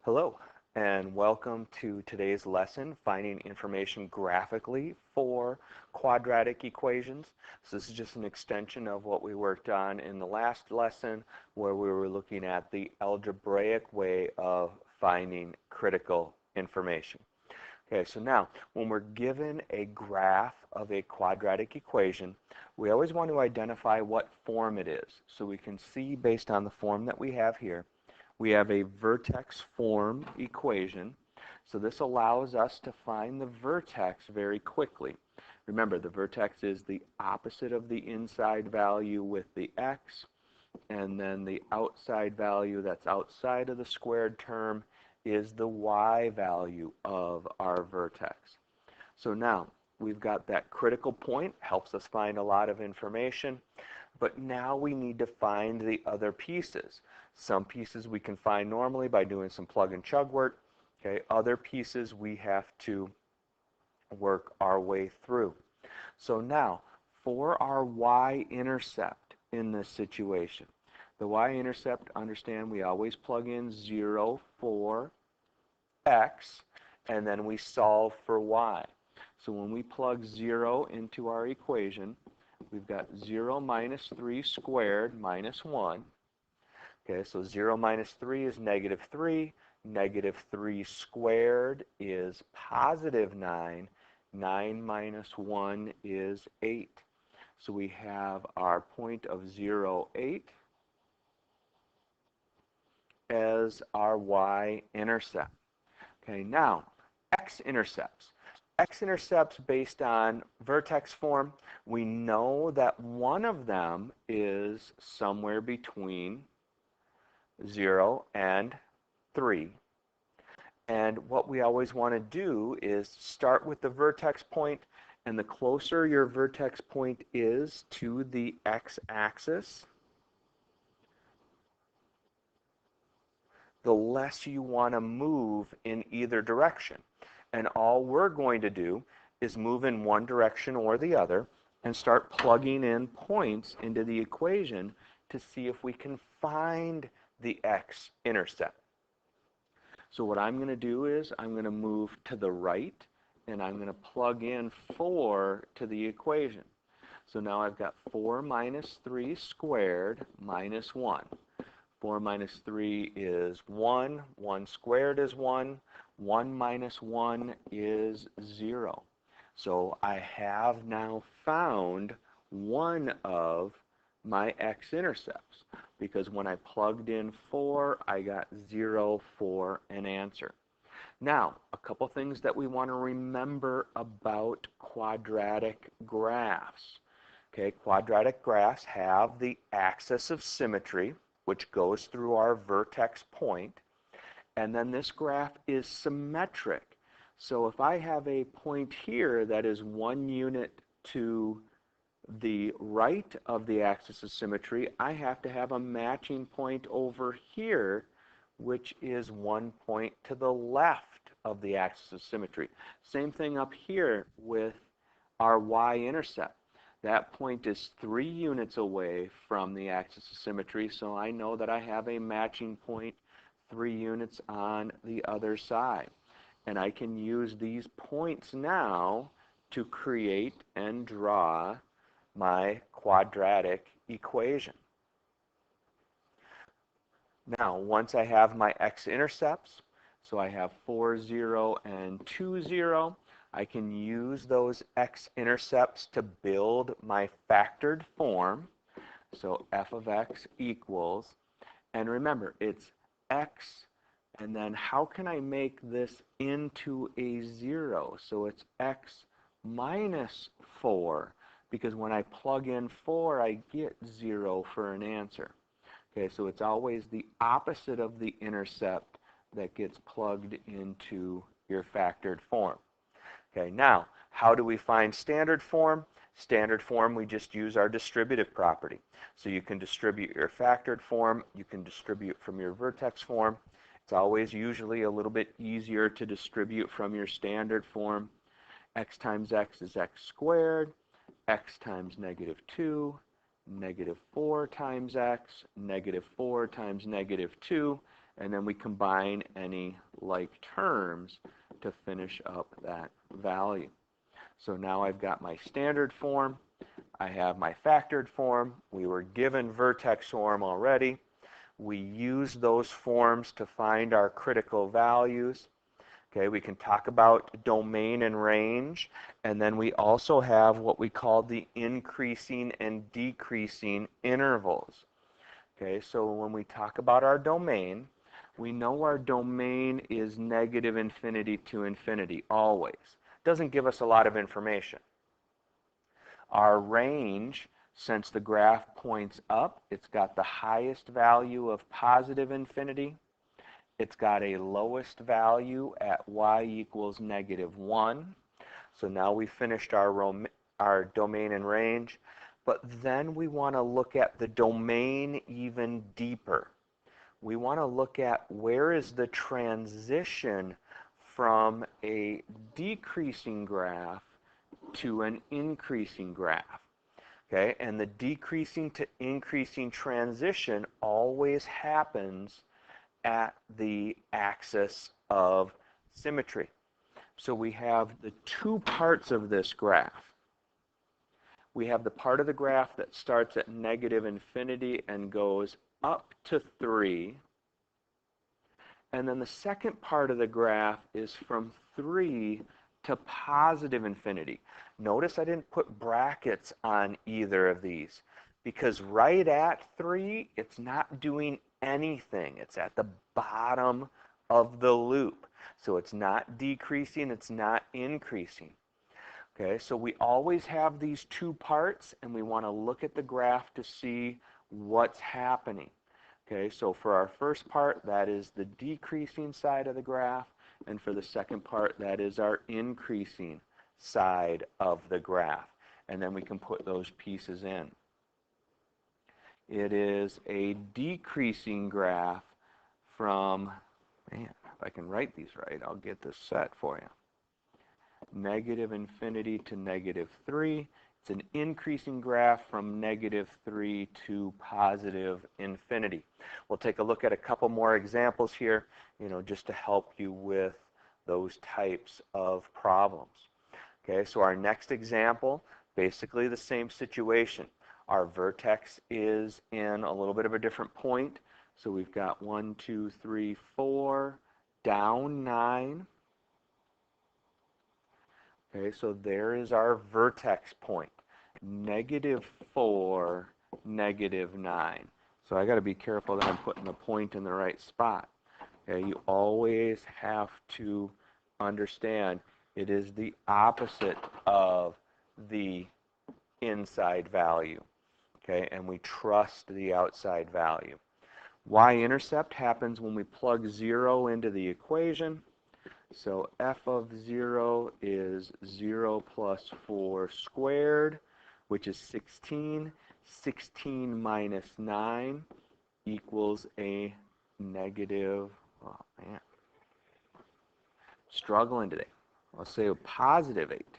Hello, and welcome to today's lesson, Finding Information Graphically for Quadratic Equations. So this is just an extension of what we worked on in the last lesson, where we were looking at the algebraic way of finding critical information. Okay, so now, when we're given a graph of a quadratic equation, we always want to identify what form it is. So we can see, based on the form that we have here, we have a vertex form equation. So this allows us to find the vertex very quickly. Remember, the vertex is the opposite of the inside value with the x, and then the outside value that's outside of the squared term is the y value of our vertex. So now we've got that critical point, helps us find a lot of information, but now we need to find the other pieces. Some pieces we can find normally by doing some plug and chug work. Okay, other pieces we have to work our way through. So now, for our y-intercept in this situation, the y-intercept, understand we always plug in 0 for x, and then we solve for y. So when we plug 0 into our equation, we've got 0 minus 3 squared minus 1. Okay, so 0 minus 3 is negative 3. Negative 3 squared is positive 9. 9 minus 1 is 8. So we have our point of 0, 8 as our y-intercept. Okay, now, x-intercepts. X-intercepts based on vertex form, we know that one of them is somewhere between 0 and 3. And what we always want to do is start with the vertex point, and the closer your vertex point is to the x-axis, the less you want to move in either direction. And all we're going to do is move in one direction or the other and start plugging in points into the equation to see if we can find the x-intercept. So what I'm going to do is I'm going to move to the right, and I'm going to plug in 4 to the equation. So now I've got 4 minus 3 squared minus 1. 4 minus 3 is 1. 1 squared is 1. 1 minus 1 is 0. So I have now found one of my x-intercepts, because when I plugged in 4, I got 0 for an answer. Now, a couple things that we want to remember about quadratic graphs. Okay, quadratic graphs have the axis of symmetry, which goes through our vertex point, and then this graph is symmetric. So if I have a point here that is 1 unit to the right of the axis of symmetry, I have to have a matching point over here, which is 1 point to the left of the axis of symmetry. Same thing up here with our y-intercept. That point is 3 units away from the axis of symmetry, so I know that I have a matching point 3 units on the other side. And I can use these points now to create and draw my quadratic equation. Now, once I have my x-intercepts, so I have 4, 0, and 2, 0, I can use those x-intercepts to build my factored form. So f of x equals, and remember, it's x, and then how can I make this into a 0? So it's x minus 4, because when I plug in 4, I get 0 for an answer. Okay, so it's always the opposite of the intercept that gets plugged into your factored form. Okay, now, how do we find standard form? Standard form, we just use our distributive property. So you can distribute your factored form, you can distribute from your vertex form. It's always usually a little bit easier to distribute from your standard form. X times x is x squared. X times negative 2, negative 4 times x, negative 4 times negative 2, and then we combine any like terms to finish up that value. So now I've got my standard form, I have my factored form, we were given vertex form already, we use those forms to find our critical values. Okay, we can talk about domain and range, and then we also have what we call the increasing and decreasing intervals. Okay, so when we talk about our domain, we know our domain is negative infinity to infinity, always. Doesn't give us a lot of information. Our range, since the graph points up, it's got the highest value of positive infinity. It's got a lowest value at y equals -1. So now we finished our domain and range. But then we want to look at the domain even deeper. We want to look at where is the transition from a decreasing graph to an increasing graph. Okay, and the decreasing to increasing transition always happens at the axis of symmetry. So we have the two parts of this graph. We have the part of the graph that starts at negative infinity and goes up to 3. And then the second part of the graph is from 3 to positive infinity. Notice I didn't put brackets on either of these because right at 3, it's not doing anything. It's at the bottom of the loop. So it's not decreasing, it's not increasing. Okay, so we always have these two parts, and we want to look at the graph to see what's happening. Okay, so for our first part, that is the decreasing side of the graph, and for the second part, that is our increasing side of the graph. And then we can put those pieces in. It is a decreasing graph from, man, if I can write these right, I'll get this set for you. Negative infinity to -3. It's an increasing graph from -3 to positive infinity. We'll take a look at a couple more examples here, just to help you with those types of problems. Okay, so our next example, basically the same situation. Our vertex is in a little bit of a different point. So we've got 1, 2, 3, 4, down 9. Okay, so there is our vertex point, -4, -9. So I got to be careful that I'm putting the point in the right spot. Okay, you always have to understand it is the opposite of the inside value. Okay, and we trust the outside value. Y-intercept happens when we plug 0 into the equation. So f of 0 is 0 plus 4 squared, which is 16. 16 minus 9 equals a negative, oh man, struggling today. Let's say a positive 8.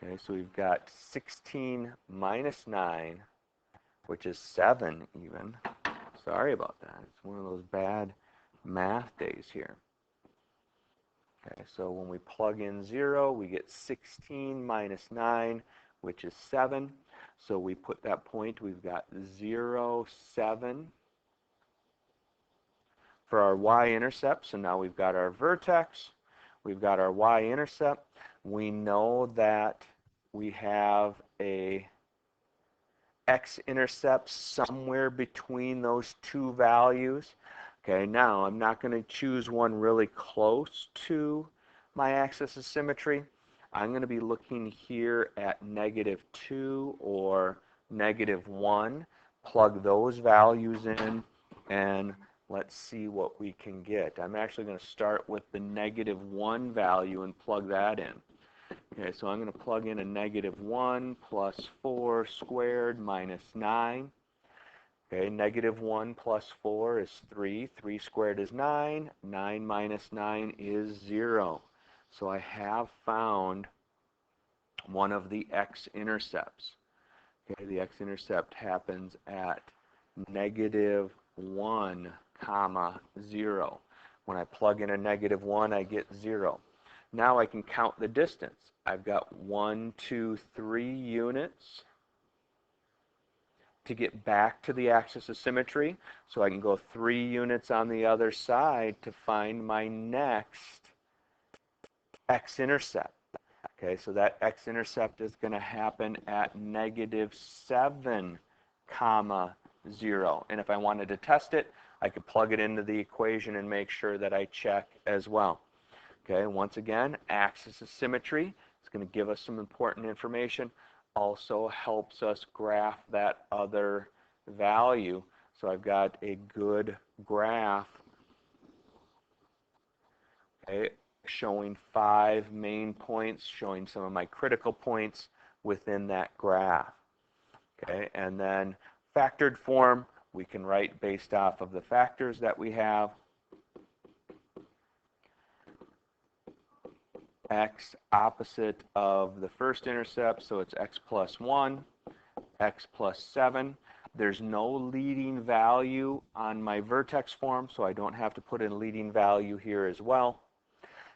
Okay, so we've got 16 minus 9, which is 7 even. Sorry about that. It's one of those bad math days here. Okay, so when we plug in 0, we get 16 minus 9, which is 7. So we put that point, we've got 0, 7 for our y-intercept. So now we've got our vertex, we've got our y-intercept. We know that we have a x-intercept somewhere between those two values. Okay, now I'm not going to choose one really close to my axis of symmetry. I'm going to be looking here at -2 or -1. Plug those values in and let's see what we can get. I'm actually going to start with the -1 value and plug that in. Okay, so I'm going to plug in a -1 plus 4 squared minus 9. Okay, -1 plus 4 is 3. 3 squared is 9. 9 minus 9 is 0. So I have found one of the x-intercepts. Okay, the x-intercept happens at -1, comma, 0. When I plug in a -1, I get 0. Now I can count the distance. I've got 1, 2, 3 units to get back to the axis of symmetry. So I can go 3 units on the other side to find my next x-intercept. Okay, so that x-intercept is going to happen at -7, comma, 0. And if I wanted to test it, I could plug it into the equation and make sure that I check as well. Okay, once again, axis of symmetry is going to give us some important information. Also helps us graph that other value. So I've got a good graph, okay, showing 5 main points, showing some of my critical points within that graph. Okay, and then factored form, we can write based off of the factors that we have. X opposite of the first intercept, so it's x plus 1, x plus 7. There's no leading value on my vertex form, so I don't have to put in leading value here as well.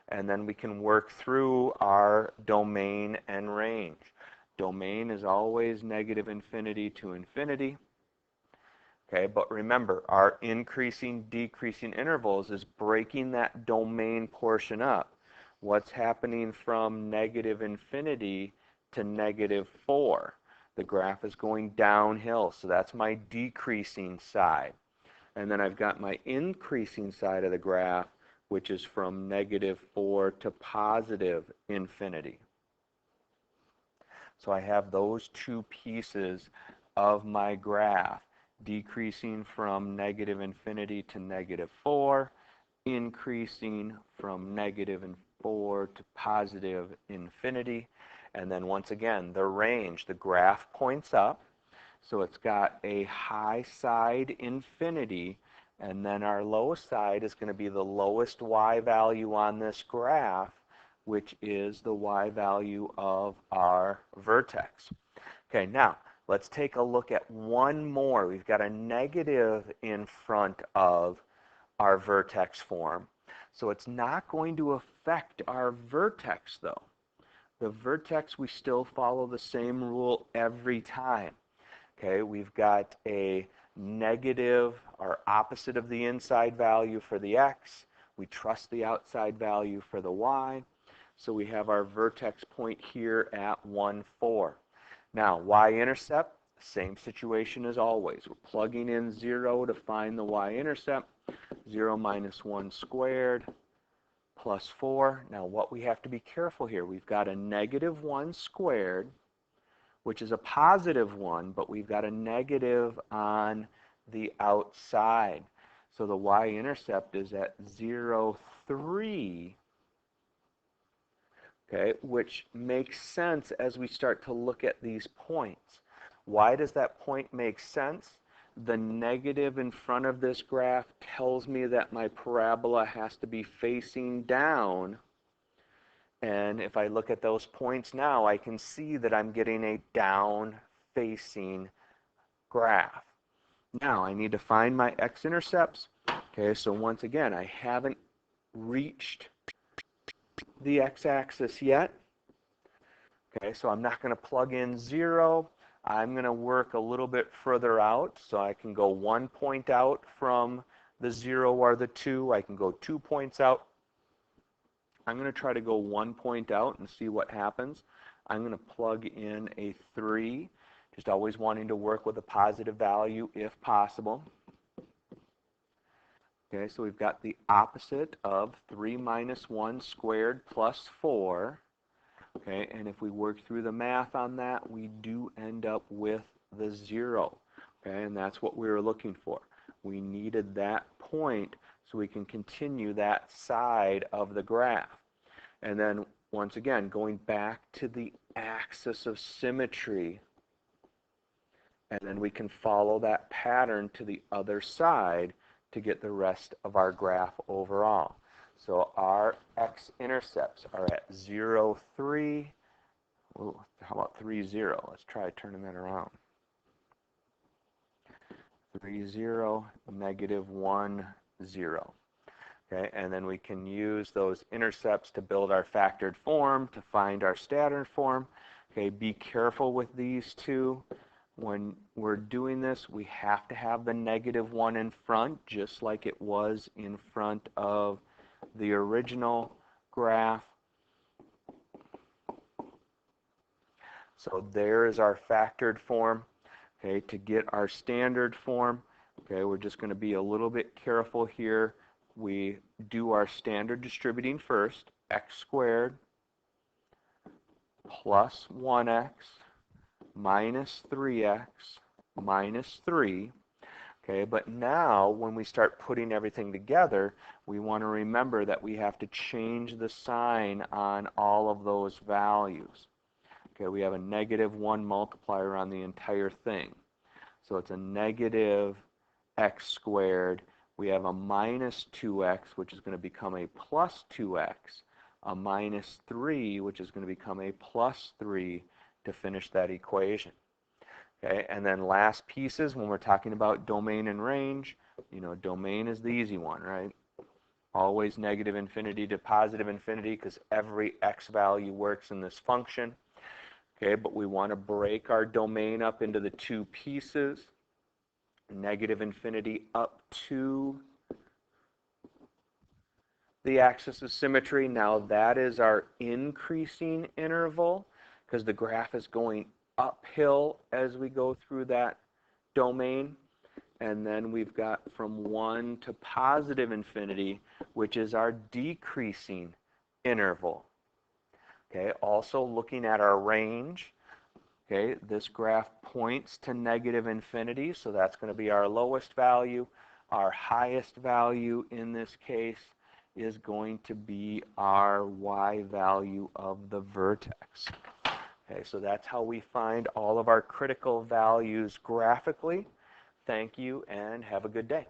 And then we can work through our domain and range. Domain is always -infinity to infinity. Okay, but remember, our increasing, decreasing intervals is breaking that domain portion up. What's happening from -infinity to -4? The graph is going downhill, so that's my decreasing side. And then I've got my increasing side of the graph, which is from -4 to +infinity. So I have those two pieces of my graph, decreasing from -infinity to -4, increasing from -4 to +infinity. And then once again, the range, the graph points up, so it's got a high side infinity, and then our low side is going to be the lowest y value on this graph, which is the y value of our vertex. Okay, now let's take a look at one more. We've got a negative in front of our vertex form. So it's not going to affect our vertex though. The vertex, we still follow the same rule every time. Okay, we've got a negative, or opposite of the inside value for the x. We trust the outside value for the y. So we have our vertex point here at 1, 4. Now, y-intercept, same situation as always. We're plugging in 0 to find the y-intercept. 0 minus 1 squared plus 4. Now, what we have to be careful here, we've got a -1 squared, which is a +1, but we've got a negative on the outside. So the y-intercept is at 0, 3. Okay, which makes sense as we start to look at these points. Why does that point make sense? The negative in front of this graph tells me that my parabola has to be facing down. And if I look at those points now, I can see that I'm getting a down-facing graph. Now, I need to find my x-intercepts. Okay, so once again, I haven't reached the x-axis yet. Okay, so I'm not going to plug in 0. I'm going to work a little bit further out, so I can go 1 point out from the 0 or the 2. I can go 2 points out. I'm going to try to go 1 point out and see what happens. I'm going to plug in a 3, just always wanting to work with a positive value if possible. Okay, so we've got the opposite of 3 minus 1 squared plus 4. Okay, and if we work through the math on that, we do end up with the 0. Okay, and that's what we were looking for. We needed that point so we can continue that side of the graph. And then, once again, going back to the axis of symmetry, and then we can follow that pattern to the other side to get the rest of our graph overall. So our x-intercepts are at 0, 3. Ooh, how about 3, 0? Let's try turning that around. 3, 0, -1, 0. Okay, and then we can use those intercepts to build our factored form, to find our standard form. Okay, be careful with these two. When we're doing this, we have to have the -1 in front, just like it was in front of the original graph. So there is our factored form. Okay, to get our standard form, okay, we're just going to be a little bit careful here. We do our standard distributing first, x squared plus 1x minus 3x minus 3. Okay, but now when we start putting everything together, we want to remember that we have to change the sign on all of those values. Okay, we have a -1 multiplier on the entire thing. So it's a negative x squared. We have a minus 2x, which is going to become a plus 2x, a minus 3, which is going to become a plus 3 to finish that equation. Okay, and then last pieces, when we're talking about domain and range, you know, domain is the easy one, right? Always -infinity to +infinity, because every x value works in this function. Okay, but we want to break our domain up into the two pieces, -infinity up to the axis of symmetry. Now that is our increasing interval, because the graph is going uphill as we go through that domain. And then we've got from 1 to +infinity, which is our decreasing interval. Okay, also looking at our range, okay, this graph points to -infinity, so that's going to be our lowest value. Our highest value in this case is going to be our y value of the vertex. Okay, so that's how we find all of our critical values graphically. Thank you and have a good day.